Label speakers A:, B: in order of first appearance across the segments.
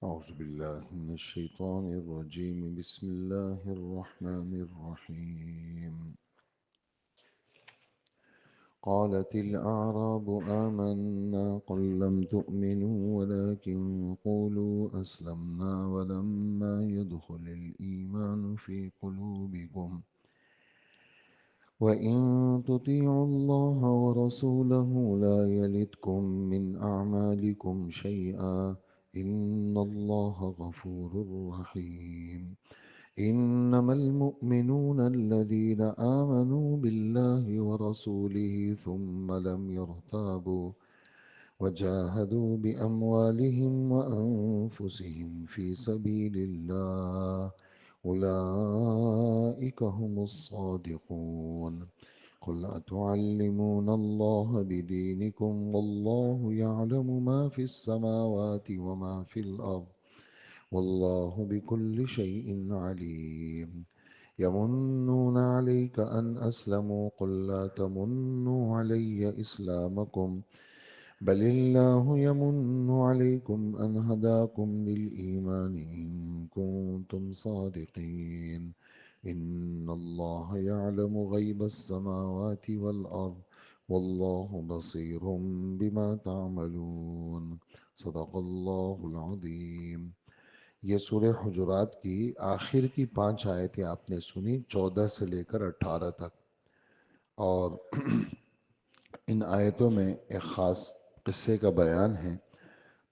A: أعوذ بالله من الشيطان الرجيم. بسم الله الرحمن الرحيم. قالت الأعراب آمنا قل لم تؤمنوا ولكن قولوا أسلمنا ولما يدخل الإيمان في قلوبكم وإن تطيعوا الله ورسوله لا يلدكم من أعمالكم شيئا إن الله غفور رحيم. إنما المؤمنون الذين آمنوا بالله ورسوله ثم لم يرتابوا وجاهدوا بأموالهم وأنفسهم في سبيل الله أولئك هم الصادقون. قل أتعلمون الله بدينكم والله يعلم ما في السماوات وما في الأرض والله بكل شيء عليم. يمنون عليك أن أسلموا قل لا تمنوا علي إسلامكم بل الله يمن عليكم أن هداكم للإيمان إن كنتم صادقين. إن الله يعلم غيب السماوات والأرض والله بصير بما تعملون. صدق الله العظيم. یہ سورہ حجرات کی آخر کی 5 آیتیں آپ نے سنی، 14 سے لے کر 18 تک، اور ان آیتوں میں ایک خاص قصے کا بیان ہے۔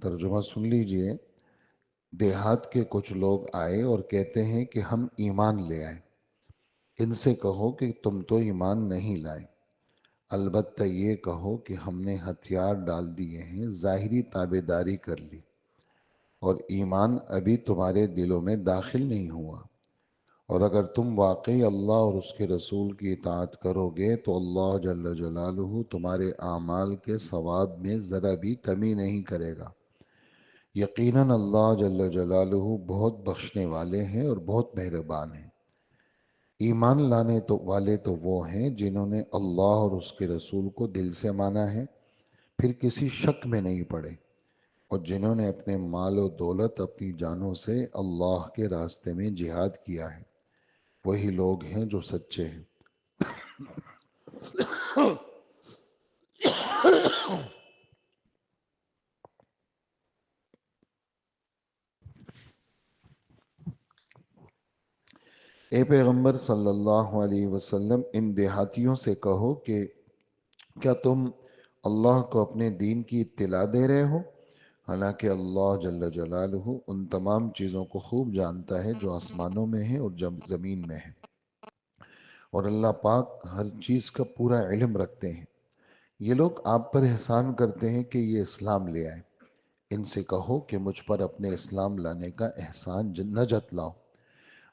A: ترجمہ سن لیجئے۔ دیہات کے کچھ لوگ آئے اور کہتے ہیں کہ ہم ایمان لے آئے۔ ان سے کہو کہ تم تو ایمان نہیں لائے، البتہ یہ کہو کہ ہم نے ہتھیار ڈال دیے ہیں، ظاہری تابعداری کر لی، اور ایمان ابھی تمہارے دلوں میں داخل نہیں ہوا، اور اگر تم واقعی اللہ اور اس کے رسول کی اطاعت کرو گے تو اللہ جل جلالہ تمہارے اعمال کے ثواب میں ذرا بھی کمی نہیں کرے گا۔ یقیناً اللہ جل جلالہ بہت بخشنے والے ہیں اور بہت مہربان ہیں۔ ایمان لانے والے تو وہ ہیں جنہوں نے اللہ اور اس کے رسول کو دل سے مانا ہے، پھر کسی شک میں نہیں پڑے، اور جنہوں نے اپنے مال و دولت، اپنی جانوں سے اللہ کے راستے میں جہاد کیا ہے، وہی لوگ ہیں جو سچے ہیں۔ اے پیغمبر صلی اللہ علیہ وسلم، ان دیہاتیوں سے کہو کہ کیا تم اللہ کو اپنے دین کی اطلاع دے رہے ہو؟ حالانکہ اللہ جل جلالہ ان تمام چیزوں کو خوب جانتا ہے جو آسمانوں میں ہیں اور زمین میں ہیں، اور اللہ پاک ہر چیز کا پورا علم رکھتے ہیں۔ یہ لوگ آپ پر احسان کرتے ہیں کہ یہ اسلام لے آئے۔ ان سے کہو کہ مجھ پر اپنے اسلام لانے کا احسان نہ جتلاؤ،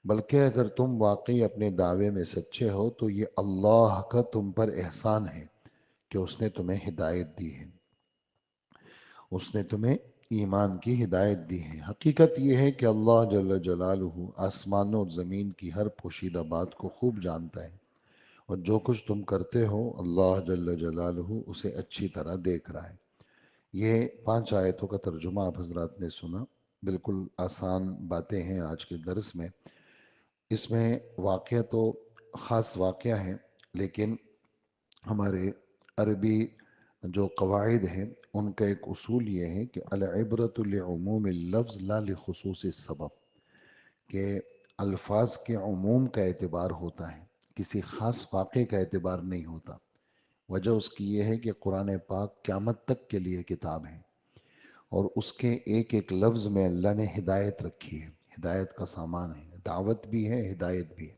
A: بلکہ اگر تم واقعی اپنے دعوے میں سچے ہو تو یہ اللہ کا تم پر احسان ہے کہ اس نے تمہیں ہدایت دی ہے، اس نے تمہیں ایمان کی ہدایت دی ہے۔ حقیقت یہ ہے کہ اللہ جل جلالہ آسمانوں اور زمین کی ہر پوشیدہ بات کو خوب جانتا ہے، اور جو کچھ تم کرتے ہو اللہ جل جلالہ اسے اچھی طرح دیکھ رہا ہے۔ یہ 5 آیتوں کا ترجمہ آپ حضرات نے سنا۔ بالکل آسان باتیں ہیں آج کے درس میں۔ اس میں واقعہ تو خاص واقعہ ہے، لیکن ہمارے عربی جو قواعد ہیں ان کا ایک اصول یہ ہے کہ العبرۃ لعموم اللفظ لا لخصوص السبب، کہ الفاظ کے عموم کا اعتبار ہوتا ہے، کسی خاص واقعے کا اعتبار نہیں ہوتا۔ وجہ اس کی یہ ہے کہ قرآن پاک قیامت تک کے لیے کتاب ہے، اور اس کے ایک ایک لفظ میں اللہ نے ہدایت رکھی ہے، ہدایت کا سامان ہے، دعوت بھی ہے، ہدایت بھی ہے۔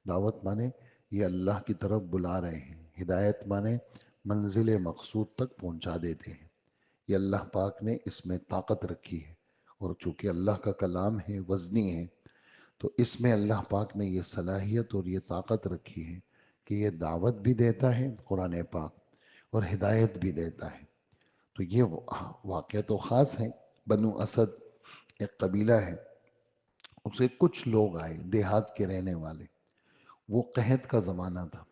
A: دعوت مانے یہ اللہ کی طرف بلا رہے ہیں، ہدایت مانے منزل مقصود تک پہنچا دیتے ہیں۔ یہ اللہ پاک نے اس میں طاقت رکھی ہے، اور چونکہ اللہ کا کلام ہے، وزنی ہے، تو اس میں اللہ پاک نے یہ صلاحیت اور یہ طاقت رکھی ہے کہ یہ دعوت بھی دیتا ہے قرآن پاک، اور ہدایت بھی دیتا ہے۔ تو یہ واقعہ تو خاص ہے۔ بنو اسد ایک قبیلہ ہے، اسے کچھ لوگ آئے دیہات کے رہنے والے۔ وہ قحط کا زمانہ تھا،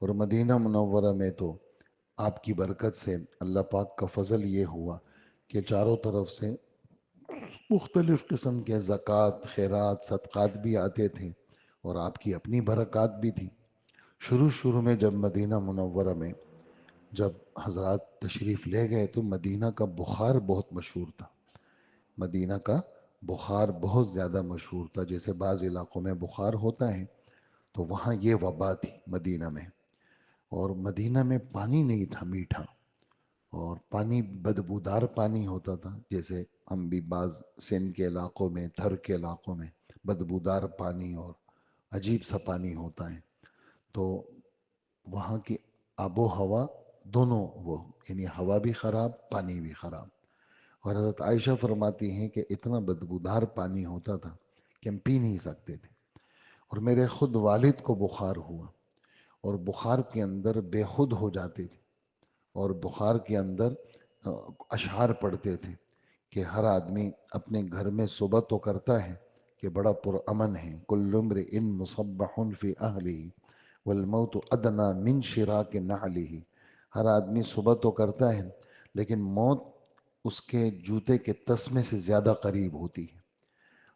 A: اور مدینہ منورہ میں تو آپ کی برکت سے اللہ پاک کا فضل یہ ہوا کہ چاروں طرف سے مختلف قسم کے زکوٰۃ، خیرات، صدقات بھی آتے تھے، اور آپ کی اپنی برکات بھی تھی۔ شروع میں جب مدینہ منورہ میں جب حضرات تشریف لے گئے تو مدینہ کا بخار بہت مشہور تھا۔ مدینہ کا بخار بہت زیادہ مشہور تھا، جیسے بعض علاقوں میں بخار ہوتا ہے تو وہاں یہ وبا تھی مدینہ میں۔ اور مدینہ میں پانی نہیں تھا میٹھا، اور پانی بدبودار پانی ہوتا تھا، جیسے ہم بھی بعض سندھ کے علاقوں میں، تھر کے علاقوں میں بدبودار پانی اور عجیب سا پانی ہوتا ہے۔ تو وہاں کی آب و ہوا دونوں، وہ یعنی ہوا بھی خراب، پانی بھی خراب۔ اور حضرت عائشہ فرماتی ہیں کہ اتنا بدبودار پانی ہوتا تھا کہ ہم پی نہیں سکتے تھے۔ اور میرے خود والد کو بخار ہوا، اور بخار کے اندر بے خود ہو جاتے تھے، اور بخار کے اندر اشعار پڑھتے تھے کہ ہر آدمی اپنے گھر میں صبح تو کرتا ہے کہ بڑا پرامن ہے، کل امرئ مصبح فی اہلہ والموت ادنی من شراک نعلہ، ہر آدمی صبح تو کرتا ہے لیکن موت اس کے جوتے کے تسمے سے زیادہ قریب ہوتی ہے۔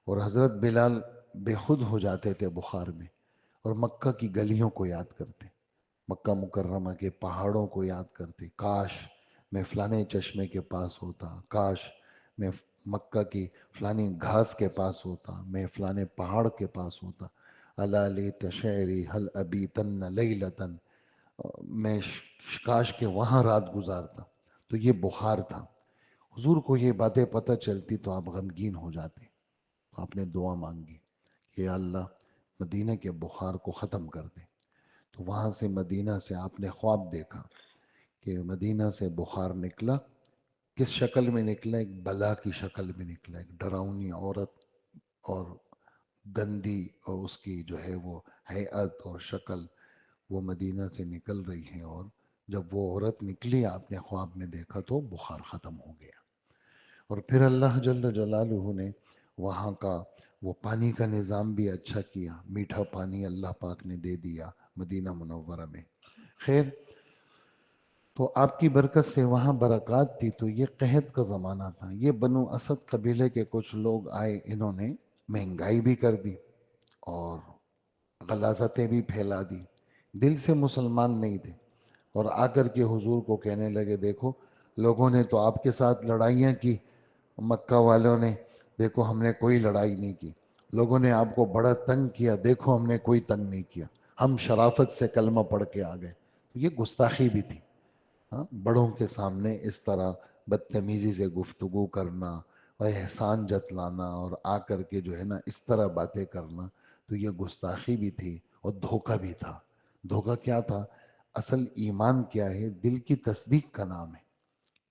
A: اور حضرت بلال بے خود ہو جاتے تھے بخار میں، اور مکہ کی گلیوں کو یاد کرتے، مکہ مکرمہ کے پہاڑوں کو یاد کرتے، کاش میں فلانے چشمے کے پاس ہوتا، کاش میں مکہ کی فلانی گھاس کے پاس ہوتا، میں فلانے پہاڑ کے پاس ہوتا، الا لیت شعری حل ابیتن لیلتن، میں کاش کہ وہاں رات گزارتا۔ تو یہ بخار تھا۔ حضور کو یہ باتیں پتہ چلتی تو آپ غمگین ہو جاتے، تو آپ نے دعا مانگی کہ یا اللہ مدینہ کے بخار کو ختم کر دے۔ تو وہاں سے مدینہ سے آپ نے خواب دیکھا کہ مدینہ سے بخار نکلا، کس شکل میں نکلا؟ ایک بلا کی شکل میں نکلا، ایک ڈراؤنی عورت، اور گندی، اور اس کی جو ہے وہ ہیئت اور شکل وہ مدینہ سے نکل رہی ہے۔ اور جب وہ عورت نکلی آپ نے خواب میں دیکھا تو بخار ختم ہو گیا۔ اور پھر اللہ جل جلالہ نے وہاں کا وہ پانی کا نظام بھی اچھا کیا، میٹھا پانی اللہ پاک نے دے دیا مدینہ منورہ میں۔ خیر، تو آپ کی برکت سے وہاں برکات تھی۔ تو یہ قحط کا زمانہ تھا، یہ بنو اسد قبیلے کے کچھ لوگ آئے، انہوں نے مہنگائی بھی کر دی اور غلاظتیں بھی پھیلا دی، دل سے مسلمان نہیں تھے، اور آ کر کے حضور کو کہنے لگے دیکھو لوگوں نے تو آپ کے ساتھ لڑائیاں کی، مکہ والوں نے دیکھو ہم نے کوئی لڑائی نہیں کی، لوگوں نے آپ کو بڑا تنگ کیا، دیکھو ہم نے کوئی تنگ نہیں کیا، ہم شرافت سے کلمہ پڑھ کے آ گئے۔ تو یہ گستاخی بھی تھی، ہاں، بڑوں کے سامنے اس طرح بدتمیزی سے گفتگو کرنا اور احسان جتلانا اور آ کر کے جو ہے نا اس طرح باتیں کرنا، تو یہ گستاخی بھی تھی اور دھوکہ بھی تھا۔ دھوکہ کیا تھا؟ اصل ایمان کیا ہے؟ دل کی تصدیق کا نام ہے،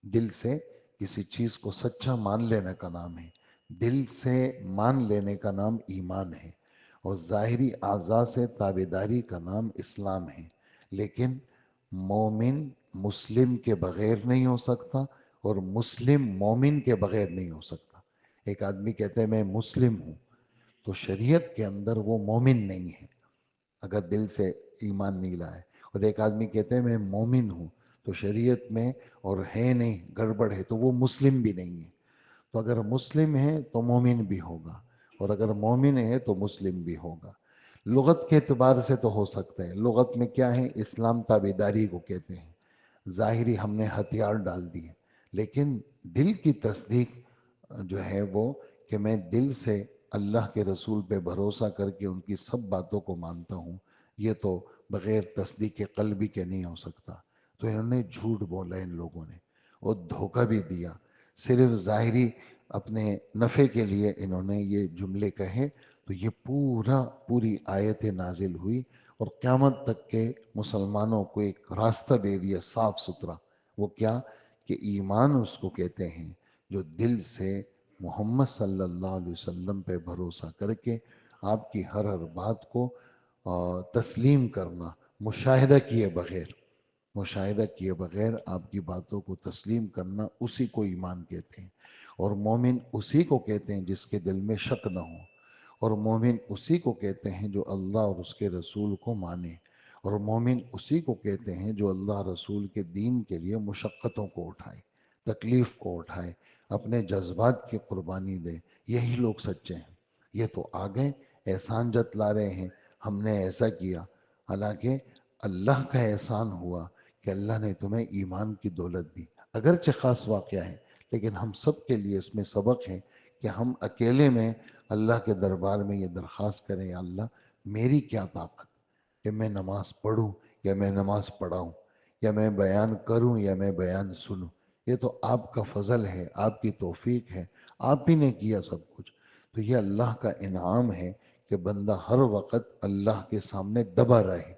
A: دل سے کسی چیز کو سچا مان لینے کا نام ہے، دل سے مان لینے کا نام ایمان ہے، اور ظاہری اعضاء سے تابعداری کا نام اسلام ہے۔ لیکن مومن مسلم کے بغیر نہیں ہو سکتا، اور مسلم مومن کے بغیر نہیں ہو سکتا۔ ایک آدمی کہتے ہیں میں مسلم ہوں، تو شریعت کے اندر وہ مومن نہیں ہے اگر دل سے ایمان نہیں لائے، اور ایک آدمی کہتے ہیں میں مومن ہوں تو شریعت میں اور ہے نہیں، گڑبڑ ہے، تو وہ مسلم بھی نہیں ہے۔ تو اگر مسلم ہے تو مومن بھی ہوگا، اور اگر مومن ہے تو مسلم بھی ہوگا۔ لغت کے اعتبار سے تو ہو سکتا ہے، لغت میں کیا ہے؟ اسلام تابعداری کو کہتے ہیں، ظاہری ہم نے ہتھیار ڈال دیے، لیکن دل کی تصدیق جو ہے وہ کہ میں دل سے اللہ کے رسول پہ بھروسہ کر کے ان کی سب باتوں کو مانتا ہوں، یہ تو بغیر تصدیق قلبی کے نہیں ہو سکتا۔ تو انہوں نے جھوٹ بولا ان لوگوں نے، اور دھوکہ بھی دیا، صرف ظاہری اپنے نفع کے لیے انہوں نے یہ جملے کہے۔ تو یہ پوری آیت نازل ہوئی، اور قیامت تک کے مسلمانوں کو ایک راستہ دے دیا صاف ستھرا۔ وہ کیا؟ کہ ایمان اس کو کہتے ہیں جو دل سے محمد صلی اللہ علیہ وسلم پہ بھروسہ کر کے آپ کی ہر بات کو تسلیم کرنا، مشاہدہ کیے بغیر آپ کی باتوں کو تسلیم کرنا، اسی کو ایمان کہتے ہیں۔ اور مومن اسی کو کہتے ہیں جس کے دل میں شک نہ ہو، اور مومن اسی کو کہتے ہیں جو اللہ اور اس کے رسول کو مانے، اور مومن اسی کو کہتے ہیں جو اللہ رسول کے دین کے لیے مشقتوں کو اٹھائے، تکلیف کو اٹھائے، اپنے جذبات کی قربانی دے یہی لوگ سچے ہیں۔ یہ تو آ گئے احسان جتلا رہے ہیں، ہم نے ایسا کیا، حالانکہ اللہ کا احسان ہوا کہ اللہ نے تمہیں ایمان کی دولت دی۔ اگرچہ خاص واقعہ ہے، لیکن ہم سب کے لیے اس میں سبق ہے کہ ہم اکیلے میں اللہ کے دربار میں یہ درخواست کریں، یا اللہ میری کیا طاقت کہ میں نماز پڑھوں یا میں نماز پڑھاؤں، یا میں بیان کروں یا میں بیان سنوں۔ یہ تو آپ کا فضل ہے، آپ کی توفیق ہے، آپ ہی نے کیا سب کچھ۔ تو یہ اللہ کا انعام ہے کہ بندہ ہر وقت اللہ کے سامنے دبا رہے،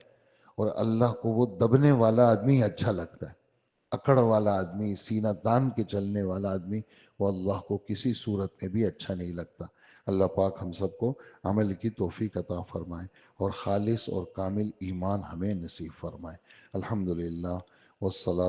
A: اور اللہ کو وہ دبنے والا آدمی اچھا لگتا ہے۔ اکڑ والا آدمی، سینہ تان کے چلنے والا آدمی، وہ اللہ کو کسی صورت میں بھی اچھا نہیں لگتا۔ اللہ پاک ہم سب کو عمل کی توفیق عطا فرمائے، اور خالص اور کامل ایمان ہمیں نصیب فرمائے۔ الحمدللہ والصلاۃ